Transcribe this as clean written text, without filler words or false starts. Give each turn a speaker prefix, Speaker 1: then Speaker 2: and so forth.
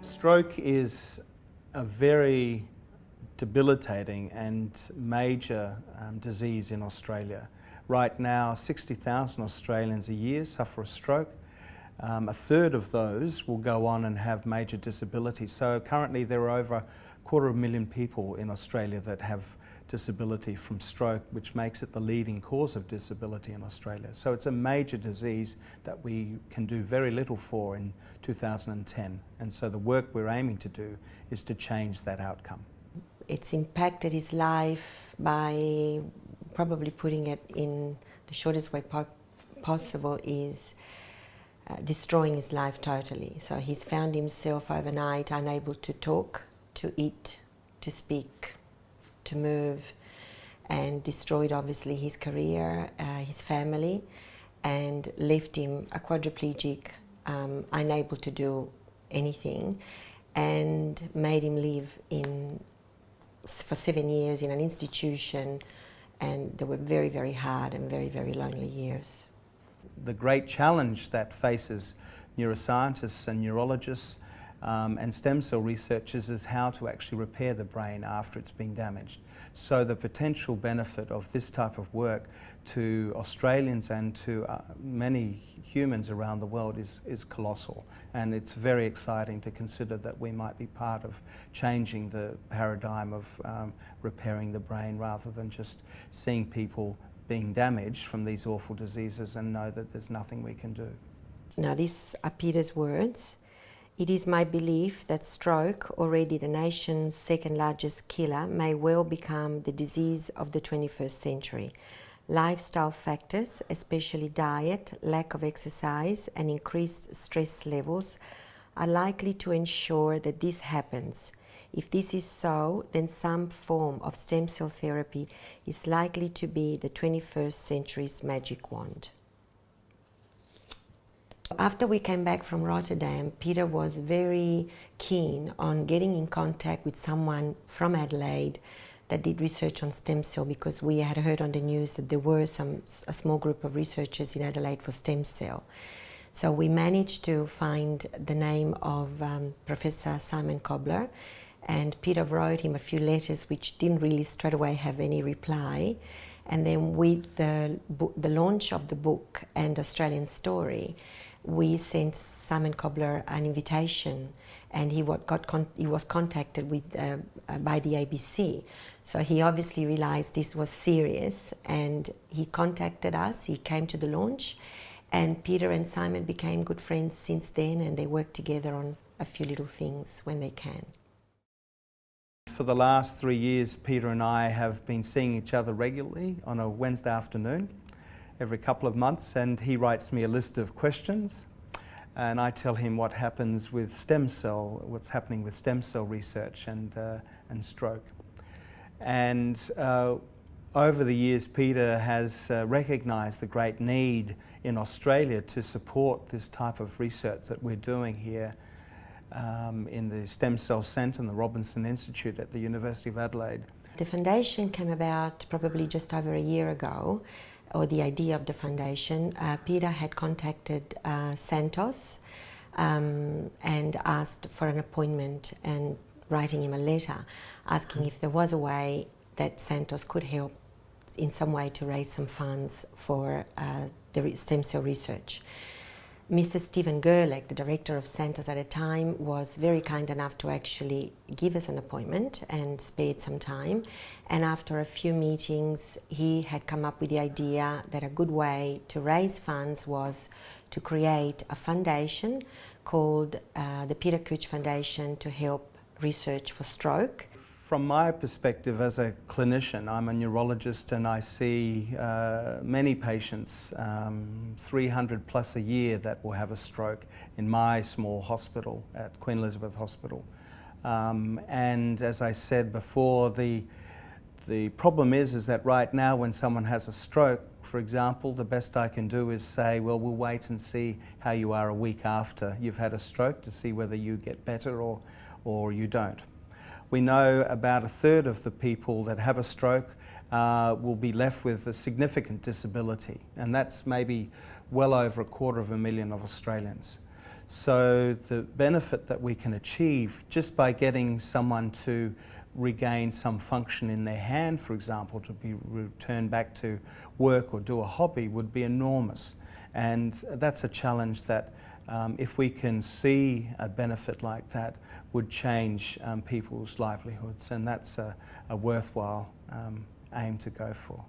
Speaker 1: Stroke is a very debilitating and major disease in Australia. Right now, 60,000 Australians a year suffer a stroke. A third of those will go on and have major disability. So currently there are over 250,000 people in Australia that have disability from stroke, which makes it the leading cause of disability in Australia. So it's a major disease that we can do very little for in 2010. And so the work we're aiming to do is to change that outcome.
Speaker 2: It's impacted his life by probably putting it in the shortest way possible is destroying his life totally. So he's found himself overnight unable to talk, to eat, to speak, to move, and destroyed obviously his career, his family, and left him a quadriplegic, unable to do anything, and made him live for 7 years in an institution, and they were very, very hard and very, very lonely years.
Speaker 1: The great challenge that faces neuroscientists and neurologists and stem cell researchers is how to actually repair the brain after it's been damaged. So the potential benefit of this type of work to Australians and to many humans around the world is colossal, and it's very exciting to consider that we might be part of changing the paradigm of repairing the brain rather than just seeing people being damaged from these awful diseases and know that there's nothing we can do.
Speaker 2: Now, these are Peter's words. It is my belief that stroke, already the nation's second largest killer, may well become the disease of the 21st century. Lifestyle factors, especially diet, lack of exercise, and increased stress levels, are likely to ensure that this happens. If this is so, then some form of stem cell therapy is likely to be the 21st century's magic wand. After we came back from Rotterdam, Peter was very keen on getting in contact with someone from Adelaide that did research on stem cell, because we had heard on the news that there were a small group of researchers in Adelaide for stem cell. So we managed to find the name of Professor Simon Kobler, and Peter wrote him a few letters which didn't really straight away have any reply. And then with the launch of the book and Australian Story, we sent Simon Kobler an invitation, and he was contacted by the ABC. So he obviously realized this was serious, and he contacted us. He came to the launch, and Peter and Simon became good friends since then, and they work together on a few little things when they can.
Speaker 1: For the last 3 years, Peter and I have been seeing each other regularly on a Wednesday afternoon, every couple of months, and he writes me a list of questions, and I tell him what happens with what's happening with stem cell research and stroke. And over the years, Peter has recognised the great need in Australia to support this type of research that we're doing here in the Stem Cell Centre and the Robinson Institute at the University of Adelaide.
Speaker 2: The foundation came about probably just over a year ago, or the idea of the foundation. Peter had contacted Santos and asked for an appointment, and writing him a letter asking if there was a way that Santos could help in some way to raise some funds for the stem cell research. Mr. Stephen Gerlach, the director of Santos at the time, was very kind enough to actually give us an appointment and spared some time. And after a few meetings, he had come up with the idea that a good way to raise funds was to create a foundation called the Peter Kuch Foundation to help research for stroke.
Speaker 1: From my perspective as a clinician, I'm a neurologist and I see many patients, 300 plus a year, that will have a stroke in my small hospital at Queen Elizabeth Hospital. And as I said before, the problem is that right now when someone has a stroke, for example, the best I can do is say, well, we'll wait and see how you are a week after you've had a stroke to see whether you get better or you don't. We know about a third of the people that have a stroke will be left with a significant disability, and that's maybe well over 250,000 of Australians. So the benefit that we can achieve just by getting someone to regain some function in their hand, for example, to be returned back to work or do a hobby would be enormous. And that's a challenge that if we can see a benefit like that would change people's livelihoods, and that's a worthwhile aim to go for.